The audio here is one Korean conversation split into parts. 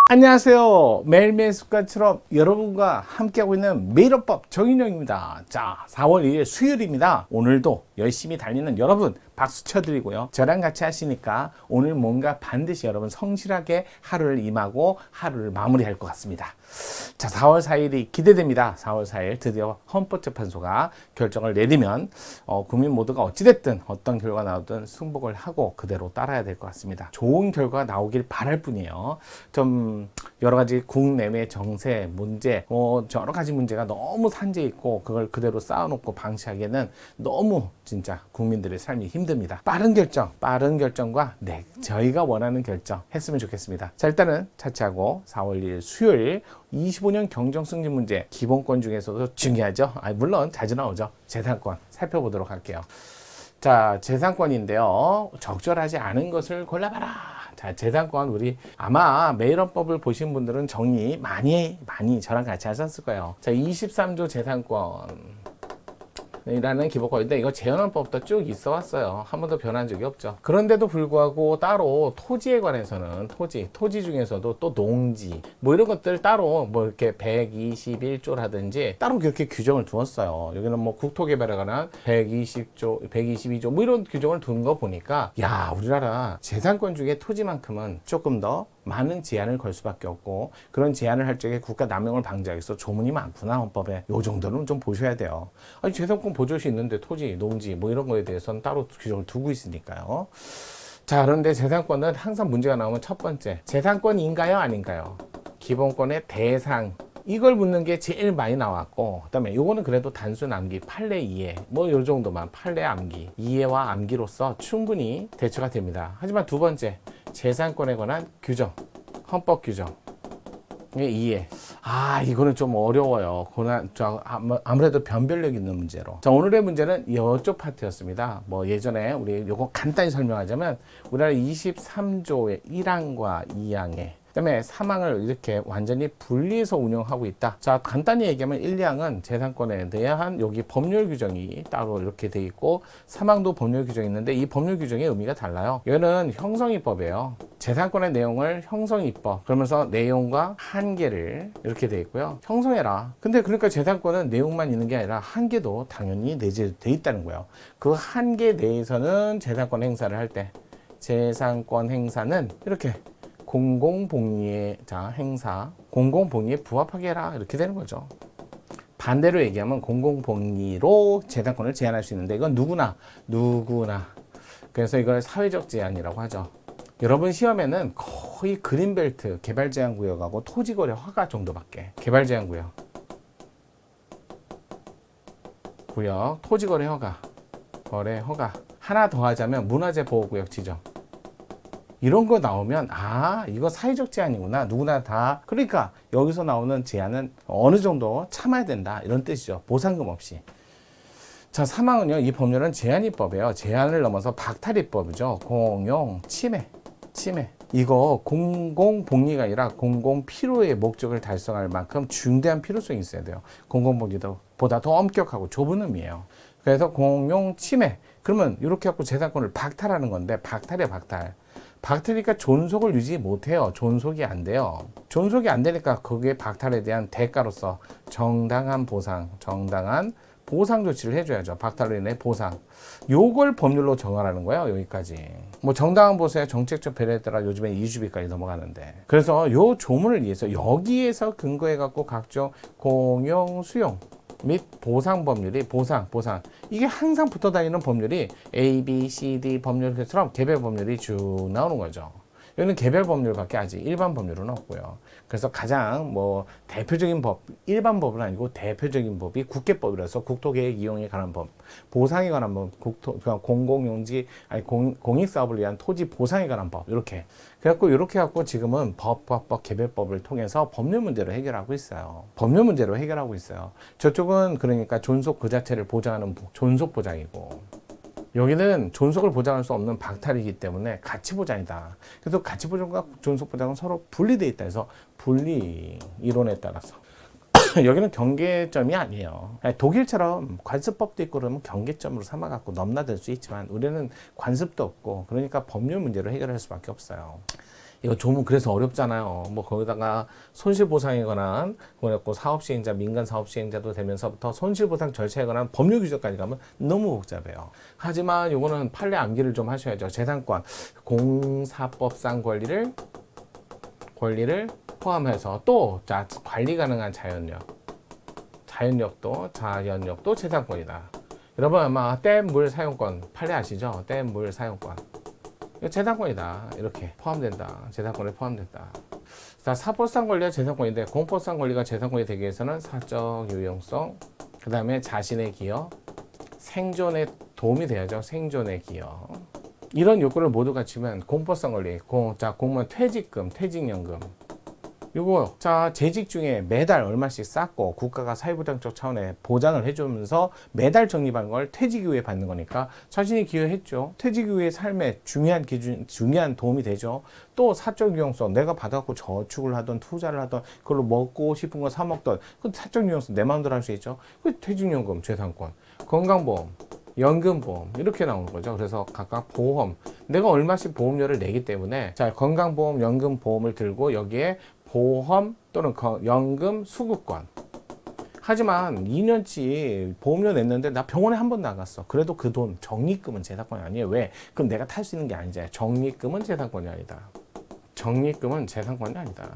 안녕하세요. 매일매일 습관처럼 여러분과 함께하고 있는 매일어법 정인영입니다. 자, 4월 2일 수요일입니다. 오늘도 열심히 달리는 여러분 박수 쳐드리고요. 저랑 같이 하시니까 오늘 뭔가 반드시 여러분 성실하게 하루를 임하고 하루를 마무리할 것 같습니다. 자, 4월 4일이 기대됩니다. 4월 4일 드디어 헌법재판소가 결정을 내리면 국민 모두가 어찌됐든 어떤 결과 나오든 승복을 하고 그대로 따라야 될 것 같습니다. 좋은 결과가 나오길 바랄 뿐이에요. 좀 여러 가지 국내외 정세 문제, 여러 가지 문제가 너무 산재 있고 그걸 그대로 쌓아놓고 방치하기에는 너무 진짜 국민들의 삶이 힘듭니다. 빠른 결정과 저희가 원하는 결정 했으면 좋겠습니다. 자, 일단은 차치하고 4월 1일 수요일 25년 경정승진 문제 기본권 중에서도 중요하죠. 물론 자주 나오죠. 재산권 살펴보도록 할게요. 자, 재산권인데요. 적절하지 않은 것을 골라봐라. 자, 재산권 우리 아마 매일헌법을 보신 분들은 정리 많이 저랑 같이 하셨을 거예요. 자, 23조 재산권 이라는 기본권인데 이거 재헌헌법도 쭉 있어 왔어요. 한 번도 변한 적이 없죠. 그런데도 불구하고 따로 토지에 관해서는 토지 중에서도 또 농지 뭐 이런 것들 따로 뭐 이렇게 121조라든지 따로 그렇게 규정을 두었어요. 여기는 뭐 국토개발에 관한 120조, 122조 뭐 이런 규정을 둔 거 보니까 야, 우리나라 재산권 중에 토지만큼은 조금 더 많은 제한을 걸 수밖에 없고 그런 제한을 할 적에 국가 남용을 방지하기 위해서 조문이 많구나 헌법에. 요 정도는 좀 보셔야 돼요. 아니, 재산권 보조시 있는데 토지, 농지 뭐 이런 거에 대해서는 따로 규정을 두고 있으니까요. 자, 그런데 재산권은 항상 문제가 나오면 첫 번째, 재산권인가요 아닌가요? 기본권의 대상 이걸 묻는 게 제일 많이 나왔고, 그 다음에 요거는 그래도 단순 암기, 판례 이해 뭐 요 정도만 판례 암기, 이해와 암기로서 충분히 대처가 됩니다. 하지만 두 번째, 재산권에 관한 규정, 헌법 규정 이해. 이거는 좀 어려워요. 아무래도 변별력 있는 문제로. 자, 오늘의 문제는 이쪽 파트였습니다. 뭐 예전에 우리 요거 간단히 설명하자면 우리나라 23조의 1항과 2항에 그다음에 3항을 이렇게 완전히 분리해서 운영하고 있다. 자, 간단히 얘기하면 1, 2항은 재산권에 대한 여기 법률 규정이 따로 이렇게 돼 있고 3항도 법률 규정이 있는데 이 법률 규정의 의미가 달라요. 얘는 형성입법이에요. 재산권의 내용을 형성입법 그러면서 내용과 한계를 이렇게 돼 있고요. 형성해라. 근데 그러니까 재산권은 내용만 있는 게 아니라 한계도 당연히 내재돼 있다는 거예요. 그 한계 내에서는 재산권 행사를 할 때 재산권 행사는 이렇게 공공복리의 행사, 공공복리에 부합하게 해라 이렇게 되는 거죠. 반대로 얘기하면 공공복리로 재산권을 제한할 수 있는데 이건 누구나 그래서 이걸 사회적 제한이라고 하죠. 여러분 시험에는 거의 그린벨트 개발제한구역하고 토지거래 허가 정도밖에 개발제한구역 토지거래 허가 거래 허가 하나 더 하자면 문화재보호구역 지정 이런 거 나오면 이거 사회적 제한이구나. 누구나 다. 그러니까 여기서 나오는 제한은 어느 정도 참아야 된다. 이런 뜻이죠. 보상금 없이. 자, 3항은요. 이 법률은 제한입법이에요. 제한을 넘어서 박탈입법이죠. 공용, 침해. 이거 공공복리가 아니라 공공필요의 목적을 달성할 만큼 중대한 필요성이 있어야 돼요. 공공복리보다 더 엄격하고 좁은 의미예요. 그래서 공용 침해. 그러면 이렇게 갖고 재산권을 박탈하는 건데 박탈이니까 존속을 유지 못해요. 존속이 안 돼요. 존속이 안 되니까 거기에 박탈에 대한 대가로서 정당한 보상 조치를 해줘야죠. 박탈로 인해 보상. 요걸 법률로 정하라는 거예요. 여기까지. 뭐 정당한 보상의 정책적 배려에 따라 요즘에 2주비까지 넘어가는데. 그래서 요 조문을 위해서 여기에서 근거해갖고 각종 공용 수용 및 보상 법률이 보상 이게 항상 붙어 다니는 법률이 A, B, C, D 법률처럼 개별 법률이 쭉 나오는 거죠. 여기는 개별 법률밖에 아직 일반 법률은 없고요. 그래서 가장 대표적인 법, 일반 법은 아니고 대표적인 법이 국계법이라서 국토계획 이용에 관한 법, 보상에 관한 법, 공공용지 공익사업을 위한 토지 보상에 관한 법 이렇게 해갖고 지금은 법과법 개별법을 통해서 법률 문제로 해결하고 있어요. 저쪽은 그러니까 존속 그 자체를 보장하는 존속 보장이고. 여기는 존속을 보장할 수 없는 박탈이기 때문에 가치 보장이다. 그래서 가치 보장과 존속 보장은 서로 분리되어 있다 해서 분리 이론에 따라서 여기는 경계점이 아니에요. 독일처럼 관습법도 있고 그러면 경계점으로 삼아갖고 넘나들 수 있지만 우리는 관습도 없고 그러니까 법률 문제로 해결할 수밖에 없어요. 이거 조문 그래서 어렵잖아요. 뭐 거기다가 손실보상에 관한 그래갖고 사업시행자, 민간 사업시행자도 되면서부터 손실보상 절차에 관한 법률 규정까지 가면 너무 복잡해요. 하지만 요거는 판례 암기를 좀 하셔야죠. 재산권, 공사법상 권리를 포함해서 또 자, 관리 가능한 자연력도 재산권이다. 여러분 아마 댐물 사용권 판례 아시죠? 댐물 사용권 이거 재산권이다. 이렇게 포함된다. 재산권에 포함된다. 자, 사법상 권리가 재산권인데 공법상 권리가 재산권이 되기 위해서는 사적 유용성, 그 다음에 자신의 기여, 생존에 도움이 돼야죠. 생존의 기여. 이런 요건을 모두 갖추면 공법상 권리, 공무원 퇴직금, 퇴직연금. 요거 자 재직 중에 매달 얼마씩 쌓고 국가가 사회보장적 차원에 보장을 해주면서 매달 적립한 걸 퇴직 이후에 받는 거니까 자신이 기여했죠. 퇴직 이후의 삶에 중요한 도움이 되죠. 또 사적 유용성 내가 받아갖고 저축을 하던 투자를 하던 그걸로 먹고 싶은 거 사 먹던 그 사적 유용성 내 마음대로 할 수 있죠. 그 퇴직연금 재산권, 건강보험, 연금보험 이렇게 나오는 거죠. 그래서 각각 보험 내가 얼마씩 보험료를 내기 때문에 자 건강보험, 연금보험을 들고 여기에 보험 또는 연금 수급권. 하지만 2년치 보험료 냈는데 나 병원에 한 번 나갔어. 그래도 그 돈 적립금은 재산권이 아니에요. 왜? 그럼 내가 탈 수 있는 게 아니잖아요. 적립금은 재산권이 아니다. 적립금은 재산권이 아니다.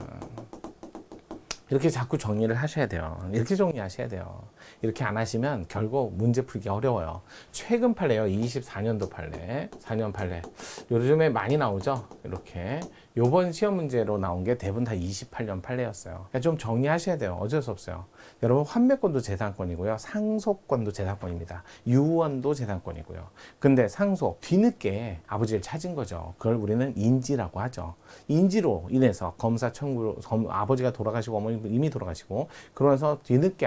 이렇게 자꾸 정리를 하셔야 돼요. 이렇게 정리하셔야 돼요. 이렇게 안 하시면 결국 문제 풀기 어려워요. 최근 판례요. 24년도 판례, 4년 판례. 요즘에 많이 나오죠. 이렇게. 요번 시험 문제로 나온 게 대부분 다 28년 판례였어요. 그러니까 좀 정리하셔야 돼요. 어쩔 수 없어요. 여러분 환매권도 재산권이고요. 상속권도 재산권입니다. 유언도 재산권이고요. 근데 상속, 뒤늦게 아버지를 찾은 거죠. 그걸 우리는 인지라고 하죠. 인지로 인해서 검사 청구로 아버지가 돌아가시고 어머니 이미 돌아가시고 그러면서 뒤늦게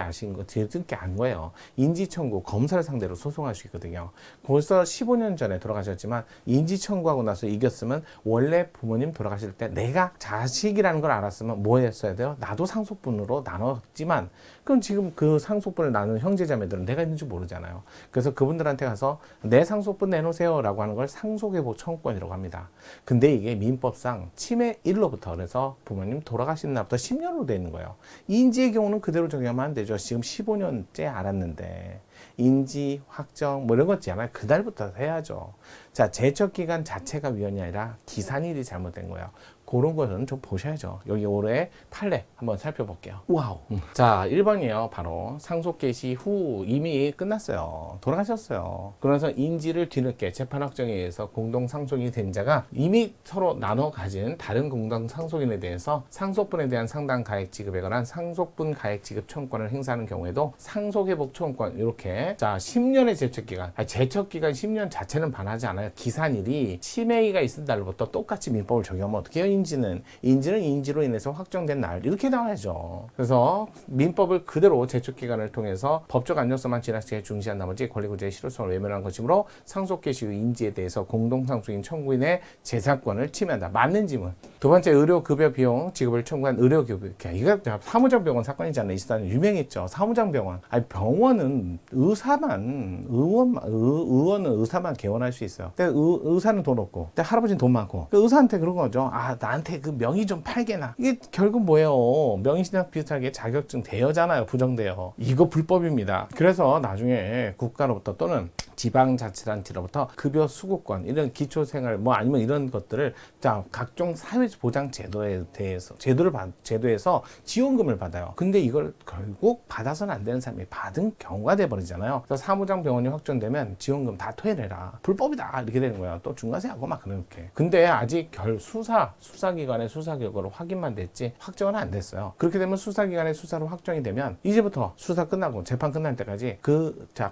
안 거예요. 인지 청구 검사를 상대로 소송할 수 있거든요. 벌써 15년 전에 돌아가셨지만 인지 청구하고 나서 이겼으면 원래 부모님 돌아가실 때 내가 자식이라는 걸 알았으면 뭐 했어야 돼요? 나도 상속분으로 나눴지만 그럼 지금 그 상속분을 나누는 형제자매들은 내가 있는 줄 모르잖아요. 그래서 그분들한테 가서 내 상속분 내놓으세요 라고 하는 걸 상속회복 청구권이라고 합니다. 근데 이게 민법상 치매 1로부터 그래서 부모님 돌아가신 날부터 10년으로 되어 있는 거예요. 인지의 경우는 그대로 적용하면 안 되죠. 지금 15년째 알았는데 인지, 확정 뭐 이런 거 있잖아요. 그날부터 해야죠. 자, 제척기간 자체가 위헌이 아니라 기산일이 잘못된 거예요. 그런 거는 좀 보셔야죠. 여기 올해 판례 한번 살펴볼게요. 와우. 자, 1번이에요. 바로 상속 개시 후 이미 끝났어요. 돌아가셨어요. 그래서 인지를 뒤늦게 재판 확정에 의해서 공동 상속이 된 자가 이미 서로 나눠 가진 다른 공동 상속인에 대해서 상속분에 대한 상당 가액 지급에 관한 상속분 가액 지급 청구권을 행사하는 경우에도 상속회복 청구권 이렇게 자 10년의 제척기간 제척기간 10년 자체는 반하지 않아요. 기산일이 치매가 있은 날부터 똑같이 민법을 적용하면 어떻게 해요? 인지는 인지로 인해서 확정된 날 이렇게 나와야죠. 그래서 민법을 그대로 제척기간을 통해서 법적 안정성만 지나치게 중시한 나머지 권리구제의 실효성을 외면한 것이므로 상속 개시 후 인지에 대해서 공동상속인 청구인의 재산권을 침해한다. 맞는 지문. 두 번째 의료급여 비용 지급을 청구한 의료급여. 이거 사무장병원 사건이잖아요. 이 사건은 유명했죠. 사무장병원. 아니 병원은 의원은 의사만 개원할 수 있어요. 근데 의사는 돈 없고, 근데 할아버지는 돈 많고. 그 의사한테 그런 거죠. 아 나한테 그 명의 좀 팔게나. 이게 결국 뭐예요? 명의신탁 비슷하게 자격증 대여잖아요. 부정대여. 이거 불법입니다. 그래서 나중에 국가로부터 또는 지방자치단체로부터 급여 수급권 이런 기초생활 뭐 아니면 이런 것들을 자 각종 사회보장 제도에 대해서 제도에서 지원금을 받아요. 근데 이걸 결국 받아서는 안 되는 사람이 받은 경우가 돼 버리잖아요. 그래서 사무장병원이 확정되면 지원금 다 토해내라. 불법이다 이렇게 되는 거예요. 또 중과세하고 막 그렇게. 근데 아직 수사기관의 수사 결과로 확인만 됐지 확정은 안 됐어요. 그렇게 되면 수사기관의 수사로 확정이 되면 이제부터 수사 끝나고 재판 끝날 때까지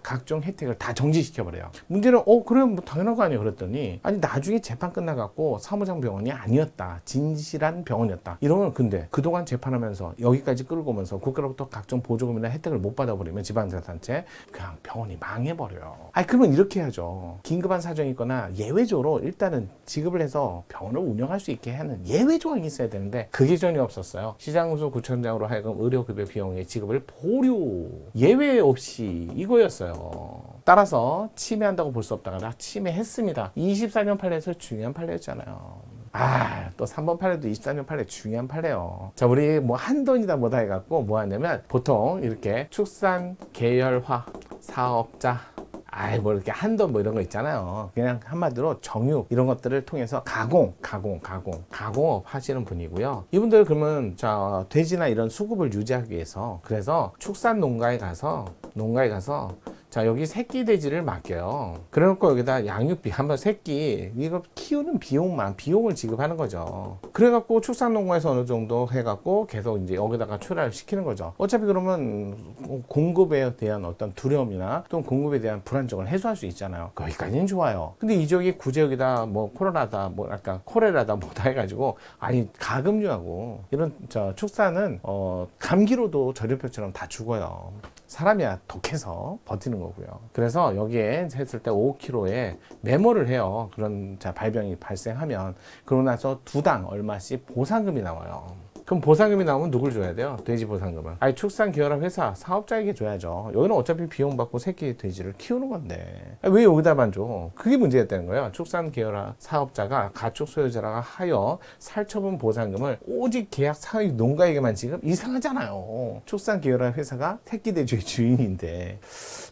각종 혜택을 다 정지시켜버려요. 문제는 그럼 뭐 당연한 거 아니에요 그랬더니 아니 나중에 재판 끝나갖고 사무장병원이 아니었다. 진실한 병원이었다. 이러면 근데 그동안 재판하면서 여기까지 끌고 오면서 국가로부터 각종 보조금이나 혜택을 못 받아버리면 지방자치단체 그냥 병원이 망해버려요. 아니 그러면 이렇게 해야죠. 긴급한 사정이 있거나 예외적으로 일단은 지급을 해서 병원을 운영할 수 있게 하는 예외 조항이 있어야 되는데 그게 전혀 없었어요. 시장소 구청장으로 하여금 의료급여 비용의 지급을 보류 예외 없이 이거였어요. 따라서 침해한다고 볼 수 없다가 침해했습니다. 24년 판례에서 중요한 판례였잖아요. 또 3번 판례도 24년 판례 중요한 판례요. 자, 우리 뭐 한돈이다 뭐다 해갖고 뭐 하냐면 보통 이렇게 축산 계열화 사업자 뭐 이렇게 한돈 뭐 이런 거 있잖아요. 그냥 한마디로 정육 이런 것들을 통해서 가공업 하시는 분이고요. 이분들 그러면 자 돼지나 이런 수급을 유지하기 위해서 그래서 축산 농가에 가서 자 여기 새끼 돼지를 맡겨요. 그래놓고 여기다 양육비 한번 새끼 이거 키우는 비용을 지급하는 거죠. 그래갖고 축산농가에서 어느 정도 해갖고 계속 이제 여기다가 출하를 시키는 거죠. 어차피 그러면 공급에 대한 어떤 두려움이나 또는 공급에 대한 불안정을 해소할 수 있잖아요. 거기까지는 좋아요. 근데 이 지역이 구제역이다 뭐 코로나다 뭐 약간 코레라다 뭐다 해가지고 가금류하고 이런 축산은 감기로도 전염병처럼 다 죽어요. 사람이야 독해서 버티는 거고요. 그래서 여기에 했을 때 5kg에 메모를 해요. 그런 발병이 발생하면. 그러고 나서 두당 얼마씩 보상금이 나와요. 그럼 보상금이 나오면 누굴 줘야 돼요? 돼지 보상금은. 축산 계열화 회사 사업자에게 줘야죠. 여기는 어차피 비용 받고 새끼 돼지를 키우는 건데 왜 여기다만 줘? 그게 문제였다는 거예요. 축산 계열화 사업자가 가축 소유자가 하여 살처분 보상금을 오직 계약 사육 농가에게만 지금 이상하잖아요. 축산 계열화 회사가 새끼 돼지의 주인인데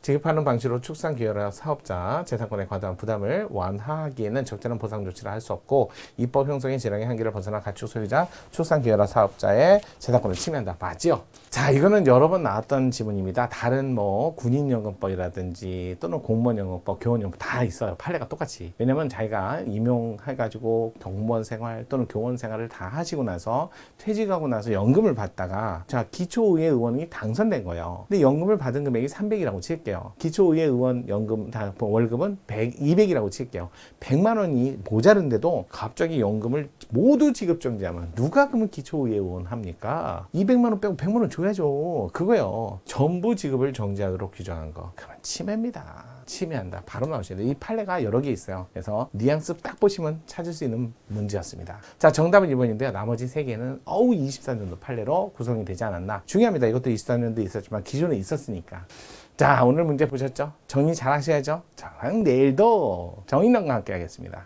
지급하는 방식으로 축산 계열화 사업자 재산권에 과다한 부담을 완화하기에는 적절한 보상 조치를 할 수 없고 입법 형성의 질량의 한계를 벗어나 가축 소유자 축산 계열화 사업자의 재산권을 침해한다. 맞죠? 자, 이거는 여러 번 나왔던 지문입니다. 다른 뭐 군인연금법이라든지 또는 공무원연금법, 교원연금법 다 있어요. 판례가 똑같이. 왜냐면 자기가 임용해가지고 공무원 생활 또는 교원 생활을 다 하시고 나서 퇴직하고 나서 연금을 받다가 기초의회 의원이 당선된 거예요. 근데 연금을 받은 금액이 300이라고 칠게요. 기초의회 의원 연금 월급은 200이라고 칠게요. 100만 원이 모자른데도 갑자기 연금을 모두 지급 정지하면 누가 그러면 기초의회 의원 합니까? 200만 원 빼고 100만 원 줘야죠. 그거요. 전부 지급을 정지하도록 규정한 거. 그건 침해입니다. 침해한다. 바로 나오셔야 돼요. 이 판례가 여러 개 있어요. 그래서 뉘앙스 딱 보시면 찾을 수 있는 문제였습니다. 자, 정답은 2번인데요. 나머지 3개는 24년도 판례로 구성이 되지 않았나. 중요합니다. 이것도 24년도 있었지만 기존에 있었으니까. 자, 오늘 문제 보셨죠? 정리 잘 하셔야죠. 저랑 내일도 정인왕과 함께 하겠습니다.